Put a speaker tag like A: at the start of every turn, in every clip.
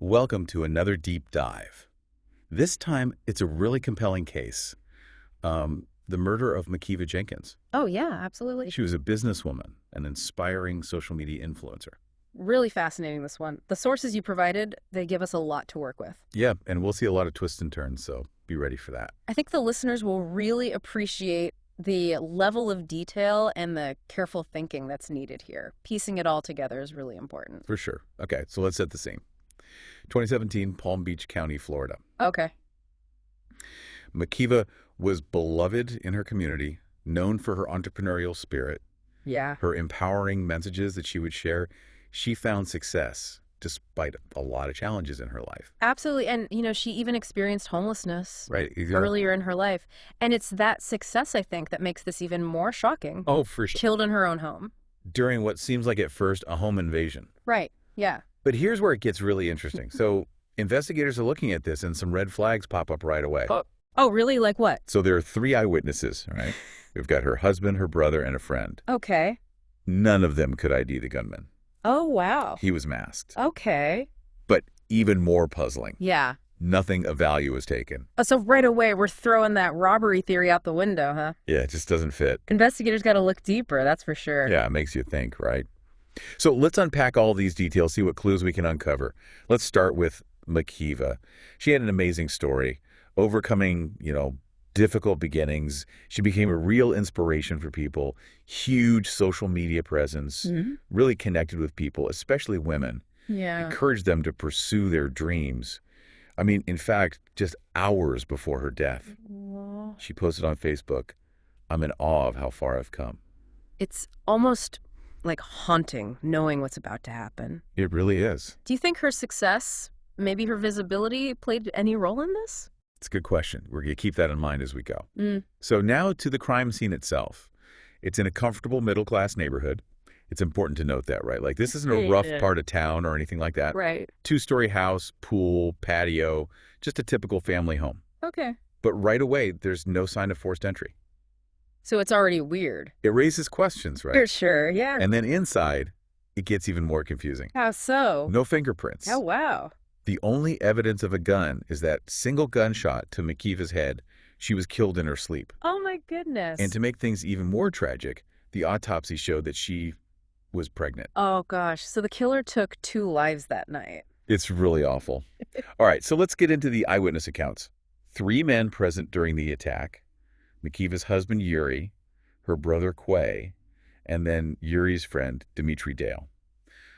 A: Welcome to another deep dive. This time, it's a really compelling case. The murder of Mackiva Jenkins.
B: Oh, yeah, absolutely.
A: She was a businesswoman, an inspiring social media influencer.
B: Really fascinating, this one. The sources you provided, they give us a lot to work with.
A: Yeah, and we'll see a lot of twists and turns, so be ready for that.
B: I think the listeners will really appreciate the level of detail and the careful thinking that's needed here. Piecing it all together is really important.
A: For sure. Okay, so let's set the scene. 2017, Palm Beach County, Florida.
B: Okay.
A: Mackiva was beloved in her community, known for her entrepreneurial spirit,
B: Yeah.
A: her empowering messages that she would share. She found success despite a lot of challenges in her life.
B: Absolutely. And, she even experienced homelessness
A: Right.
B: earlier in her life. And it's that success, I think, that makes this even more shocking.
A: Oh, for sure.
B: Killed in her own home.
A: During what seems like at first a home invasion.
B: Right. Yeah.
A: But here's where it gets really interesting. So investigators are looking at this and some red flags pop up right away.
B: Oh, really? Like what?
A: So there are 3 eyewitnesses, right? We've got her husband, her brother, and a friend.
B: Okay.
A: None of them could ID the gunman.
B: Oh, wow.
A: He was masked.
B: Okay.
A: But even more puzzling,
B: Yeah.
A: nothing of value was taken.
B: So right away, we're throwing that robbery theory out the window, huh?
A: Yeah, it just doesn't fit.
B: Investigators got to look deeper, that's for sure.
A: Yeah, it makes you think, right? So let's unpack all these details, see what clues we can uncover. Let's start with Mackiva. She had an amazing story, overcoming, difficult beginnings. She became a real inspiration for people, huge social media presence, really connected with people, especially women,
B: Yeah.
A: encouraged them to pursue their dreams. I mean, in fact, just hours before her death,
B: Aw.
A: she posted on Facebook, "I'm in awe of how far I've come."
B: It's almost like haunting knowing what's about to happen.
A: It really is.
B: Do you think her success, maybe her visibility, played any role in this?
A: It's a good question. We're going to keep that in mind as we go.
B: Mm.
A: So now to the crime scene itself. It's in a comfortable middle-class neighborhood. It's important to note that, right? Like, this isn't a rough part of town or anything like that.
B: Right.
A: 2-story house, pool, patio, just a typical family home.
B: Okay.
A: But right away, there's no sign of forced entry.
B: So it's already weird.
A: It raises questions, right?
B: For sure, yeah.
A: And then inside, it gets even more confusing.
B: How so?
A: No fingerprints.
B: Oh, wow.
A: The only evidence of a gun is that single gunshot to Mackiva's head. She was killed in her sleep.
B: Oh, my goodness.
A: And to make things even more tragic, the autopsy showed that she was pregnant.
B: Oh, gosh. So the killer took 2 lives that night.
A: It's really awful. All right, so let's get into the eyewitness accounts. 3 men present during the attack. Mackiva's husband, Yuri, her brother, Quay, and then Yuri's friend, Dmitri Dale.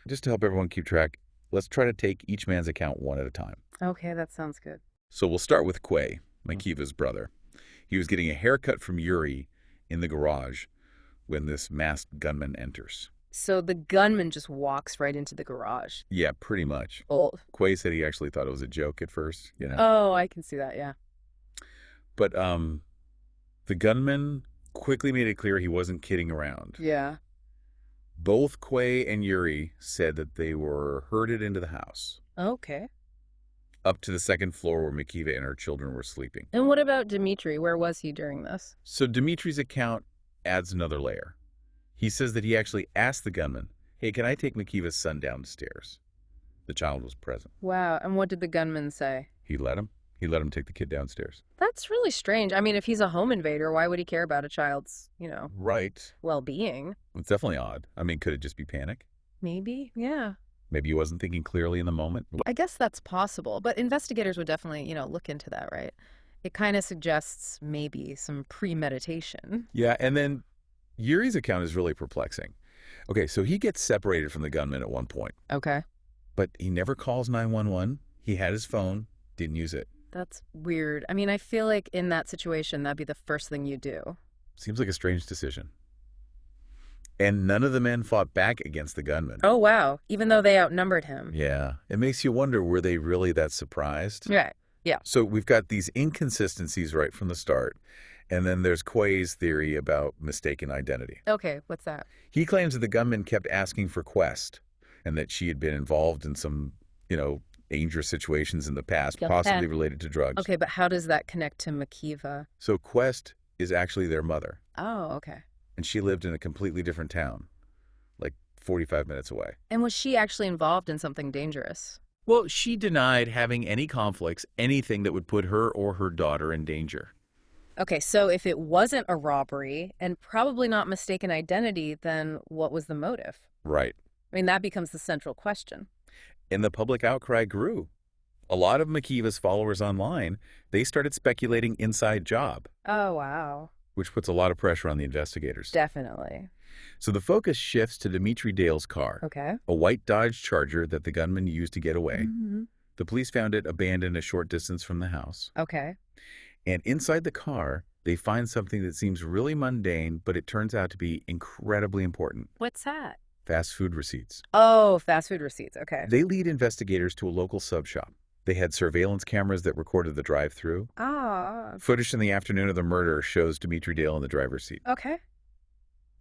A: Just to help everyone keep track, let's try to take each man's account one at a time.
B: Okay, that sounds good.
A: So we'll start with Quay, Mackiva's brother. He was getting a haircut from Yuri in the garage when this masked gunman enters.
B: So the gunman just walks right into the garage.
A: Yeah, pretty much.
B: Oh.
A: Quay said he actually thought it was a joke at first,
B: Oh, I can see that, yeah.
A: But the gunman quickly made it clear he wasn't kidding around.
B: Yeah.
A: Both Quay and Yuri said that they were herded into the house,
B: Okay.
A: up to the 2nd floor where Mackiva and her children were sleeping.
B: And what about Dmitri? Where was he during this?
A: So Dimitri's account adds another layer. He says that he actually asked the gunman, "Hey, can I take Mackiva's son downstairs?" The child was present.
B: Wow. And what did the gunman say?
A: He let him. He let him take the kid downstairs.
B: That's really strange. I mean, if he's a home invader, why would he care about a child's,
A: Right.
B: well-being?
A: It's definitely odd. I mean, could it just be panic?
B: Maybe, yeah.
A: Maybe he wasn't thinking clearly in the moment.
B: I guess that's possible, but investigators would definitely, look into that, right? It kind of suggests maybe some premeditation.
A: Yeah, and then Yuri's account is really perplexing. Okay, so he gets separated from the gunman at one point,
B: Okay.
A: but he never calls 911. He had his phone, didn't use it.
B: That's weird. I mean, I feel like in that situation, that'd be the first thing you do.
A: Seems like a strange decision. And none of the men fought back against the gunman.
B: Oh, wow. Even though they outnumbered him.
A: Yeah, it makes you wonder, were they really that surprised?
B: Right. Yeah.
A: So we've got these inconsistencies right from the start. And then there's Quay's theory about mistaken identity.
B: Okay, what's that?
A: He claims that the gunman kept asking for Quest and that she had been involved in some, dangerous situations in the past, possibly related to drugs.
B: Okay, but how does that connect to Mackiva?
A: So Quest is actually their mother,
B: Oh, okay.
A: and she lived in a completely different town, like 45 minutes away.
B: And was she actually involved in something dangerous?
A: Well, she denied having any conflicts, anything that would put her or her daughter in danger.
B: Okay, so if it wasn't a robbery and probably not mistaken identity, then what was the motive?
A: Right.
B: I mean, that becomes the central question.
A: And the public outcry grew. A lot of Mackiva's followers online, they started speculating inside job,
B: Oh, wow.
A: which puts a lot of pressure on the investigators.
B: Definitely.
A: So the focus shifts to Dmitri Dale's car,
B: Okay.
A: a white Dodge Charger that the gunman used to get away.
B: Hmm.
A: The police found it abandoned a short distance from the house.
B: Okay.
A: And inside the car, they find something that seems really mundane, but it turns out to be incredibly important.
B: What's that?
A: Fast food receipts.
B: Oh, fast food receipts. Okay.
A: They lead investigators to a local sub shop. They had surveillance cameras that recorded the drive-through.
B: Ah,
A: Footage in the afternoon of the murder shows Dmitri Dale in the driver's seat.
B: okay.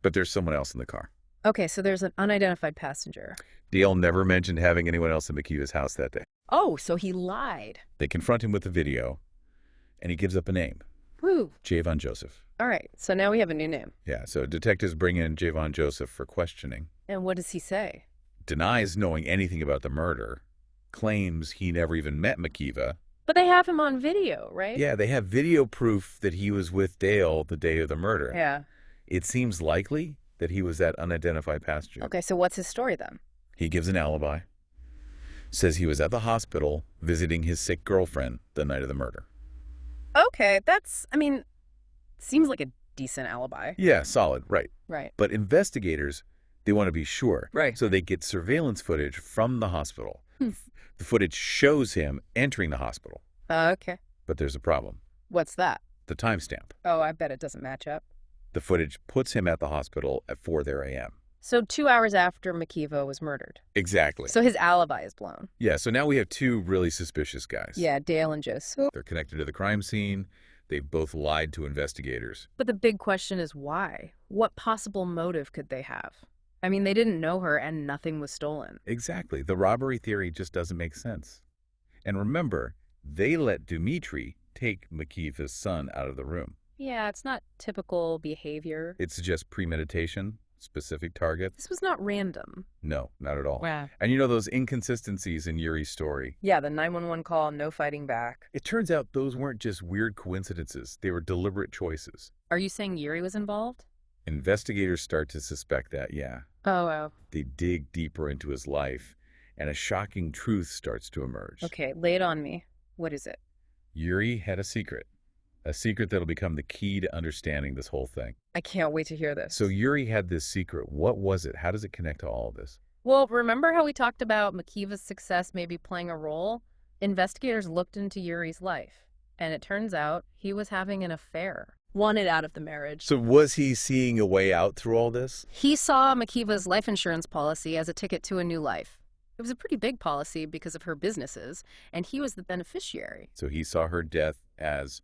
A: But there's someone else in the car.
B: Okay, so there's an unidentified passenger.
A: Dale never mentioned having anyone else in Mackiva's house that day.
B: Oh, so he lied.
A: They confront him with the video, and he gives up a name,
B: Woo.
A: Javon Joseph.
B: All right, so now we have a new name.
A: Yeah, so detectives bring in Javon Joseph for questioning.
B: And what does he say?
A: Denies knowing anything about the murder, claims he never even met Mackiva.
B: But they have him on video, right?
A: Yeah, they have video proof that he was with Dale the day of the murder.
B: Yeah.
A: It seems likely that he was that unidentified passenger.
B: Okay, so what's his story then?
A: He gives an alibi, says he was at the hospital visiting his sick girlfriend the night of the murder.
B: Okay, seems like a decent alibi.
A: Yeah, solid, right.
B: Right.
A: But investigators, they want to be sure.
B: Right.
A: So they get surveillance footage from the hospital.
B: Hmm.
A: The footage shows him entering the hospital.
B: Okay.
A: But there's a problem.
B: What's that?
A: The timestamp.
B: Oh, I bet it doesn't match up.
A: The footage puts him at the hospital at 4 a.m.
B: So 2 hours after Mackiva was murdered.
A: Exactly.
B: So his alibi is blown.
A: Yeah, so now we have two really suspicious guys.
B: Yeah, Dale and Joseph.
A: They're connected to the crime scene. They've both lied to investigators.
B: But the big question is why? What possible motive could they have? I mean, they didn't know her and nothing was stolen.
A: Exactly. The robbery theory just doesn't make sense. And remember, they let Dmitri take Mackiva's son out of the room.
B: Yeah, it's not typical behavior.
A: It suggests premeditation, specific target.
B: This was not random.
A: No, not at all.
B: Wow.
A: And you know those inconsistencies in Yuri's story?
B: Yeah, the 911 call, no fighting back.
A: It turns out those weren't just weird coincidences. They were deliberate choices.
B: Are you saying Yuri was involved?
A: Investigators start to suspect that, yeah.
B: Oh, wow.
A: They dig deeper into his life, and a shocking truth starts to emerge.
B: Okay, lay it on me. What is it?
A: Yuri had a secret that'll become the key to understanding this whole thing.
B: I can't wait to hear this.
A: So Yuri had this secret. What was it? How does it connect to all of this?
B: Well, remember how we talked about Mackiva's success maybe playing a role? Investigators looked into Yuri's life, and it turns out he was having an affair. Wanted out of the marriage.
A: So was he seeing a way out through all this?
B: He saw Mackiva's life insurance policy as a ticket to a new life. It was a pretty big policy because of her businesses, and he was the beneficiary.
A: So he saw her death as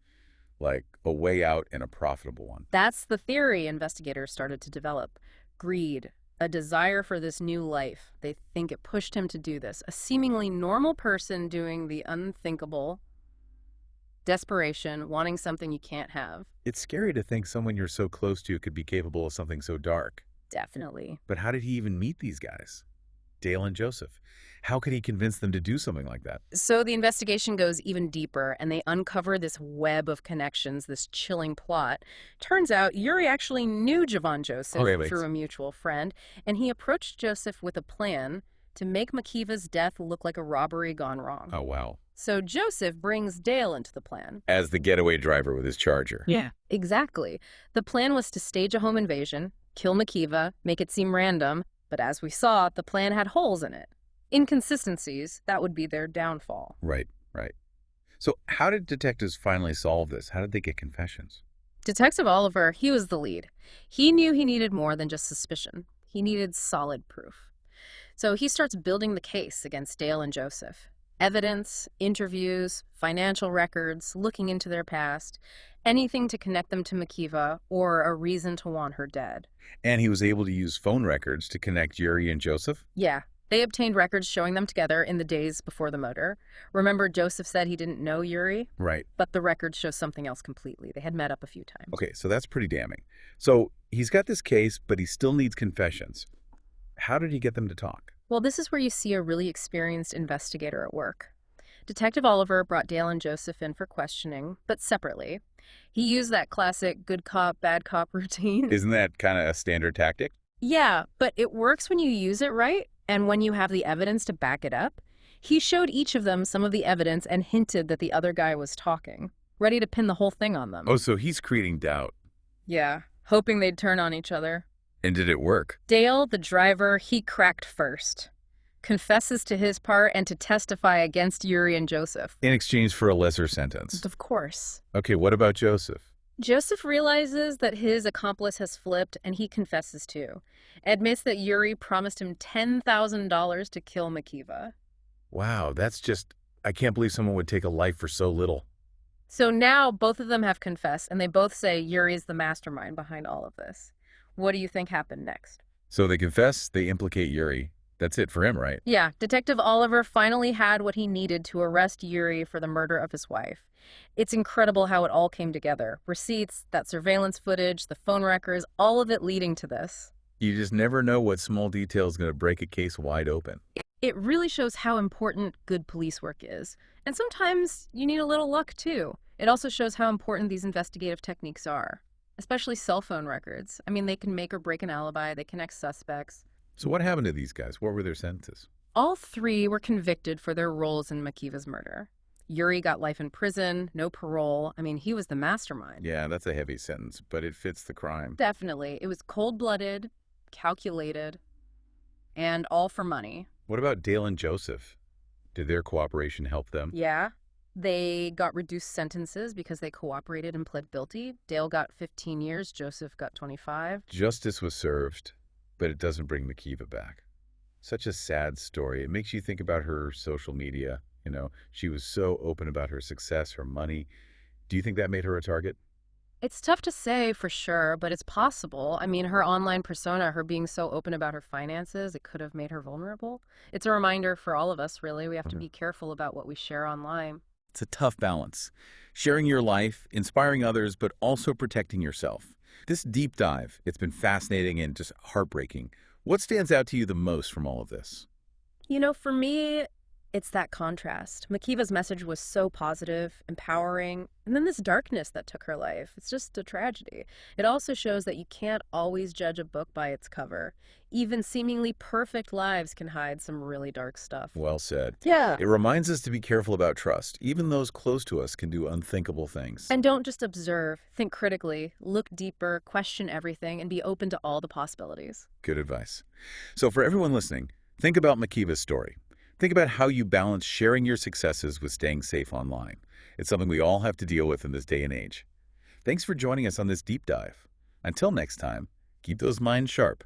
A: like a way out and a profitable one.
B: That's the theory investigators started to develop. Greed, a desire for this new life. They think it pushed him to do this. A seemingly normal person doing the unthinkable. Desperation, wanting something you can't have.
A: It's scary to think someone you're so close to could be capable of something so dark.
B: Definitely.
A: But how did he even meet these guys? Dale and Joseph. How could he convince them to do something like that?
B: So the investigation goes even deeper, and they uncover this web of connections, this chilling plot. Turns out Yuri actually knew Javon Joseph through a mutual friend, and he approached Joseph with a plan to make Mackiva's death look like a robbery gone wrong.
A: Oh, wow.
B: So Joseph brings Dale into the plan.
A: As the getaway driver with his Charger.
B: Yeah. Exactly. The plan was to stage a home invasion, kill Mackiva, make it seem random, but as we saw, the plan had holes in it. Inconsistencies, that would be their downfall.
A: Right, right. So how did detectives finally solve this? How did they get confessions?
B: Detective Oliver, he was the lead. He knew he needed more than just suspicion. He needed solid proof. So he starts building the case against Dale and Joseph. Evidence, interviews, financial records, looking into their past, anything to connect them to Mackiva or a reason to want her dead.
A: And he was able to use phone records to connect Yuri and Joseph?
B: Yeah. They obtained records showing them together in the days before the murder. Remember, Joseph said he didn't know Yuri?
A: Right.
B: But the records show something else completely. They had met up a few times.
A: Okay, so that's pretty damning. So he's got this case, but he still needs confessions. How did he get them to talk?
B: Well, this is where you see a really experienced investigator at work. Detective Oliver brought Dale and Joseph in for questioning, but separately. He used that classic good cop, bad cop routine.
A: Isn't that kind of a standard tactic?
B: Yeah, but it works when you use it right and when you have the evidence to back it up. He showed each of them some of the evidence and hinted that the other guy was talking, ready to pin the whole thing on them.
A: Oh, so he's creating doubt.
B: Yeah, hoping they'd turn on each other.
A: And did it work?
B: Dale, the driver, he cracked first. Confesses to his part and to testify against Yuri and Joseph.
A: In exchange for a lesser sentence.
B: Of course.
A: Okay, what about Joseph?
B: Joseph realizes that his accomplice has flipped, and he confesses too. Admits that Yuri promised him $10,000 to kill Mackiva.
A: Wow, I can't believe someone would take a life for so little.
B: So now both of them have confessed, and they both say Yuri is the mastermind behind all of this. What do you think happened next?
A: So they confess, they implicate Yuri. That's it for him, right?
B: Yeah, Detective Oliver finally had what he needed to arrest Yuri for the murder of his wife. It's incredible how it all came together. Receipts, that surveillance footage, the phone records, all of it leading to this.
A: You just never know what small detail is going to break a case wide open.
B: It really shows how important good police work is. And sometimes you need a little luck, too. It also shows how important these investigative techniques are, especially cell phone records. I mean, they can make or break an alibi, they connect suspects.
A: So what happened to these guys? What were their sentences?
B: All three were convicted for their roles in Mackiva's murder. Yuri got life in prison, no parole. I mean, he was the mastermind.
A: Yeah, that's a heavy sentence, but it fits the crime.
B: Definitely. It was cold-blooded, calculated, and all for money.
A: What about Dale and Joseph? Did their cooperation help them?
B: Yeah. They got reduced sentences because they cooperated and pled guilty. Dale got 15 years, Joseph got 25.
A: Justice was served, but it doesn't bring Mackiva back. Such a sad story. It makes you think about her social media. You know, she was so open about her success, her money. Do you think that made her a target?
B: It's tough to say for sure, but it's possible. I mean, her online persona, her being so open about her finances, it could have made her vulnerable. It's a reminder for all of us, really. We have to be careful about what we share online.
A: It's a tough balance. Sharing your life, inspiring others, but also protecting yourself. This deep dive, it's been fascinating and just heartbreaking. What stands out to you the most from all of this?
B: You know, for me, it's that contrast. Mackiva's message was so positive, empowering, and then this darkness that took her life. It's just a tragedy. It also shows that you can't always judge a book by its cover. Even seemingly perfect lives can hide some really dark stuff.
A: Well said.
B: Yeah.
A: It reminds us to be careful about trust. Even those close to us can do unthinkable things.
B: And don't just observe. Think critically, look deeper, question everything, and be open to all the possibilities.
A: Good advice. So for everyone listening, think about Mackiva's story. Think about how you balance sharing your successes with staying safe online. It's something we all have to deal with in this day and age. Thanks for joining us on this deep dive. Until next time, keep those minds sharp.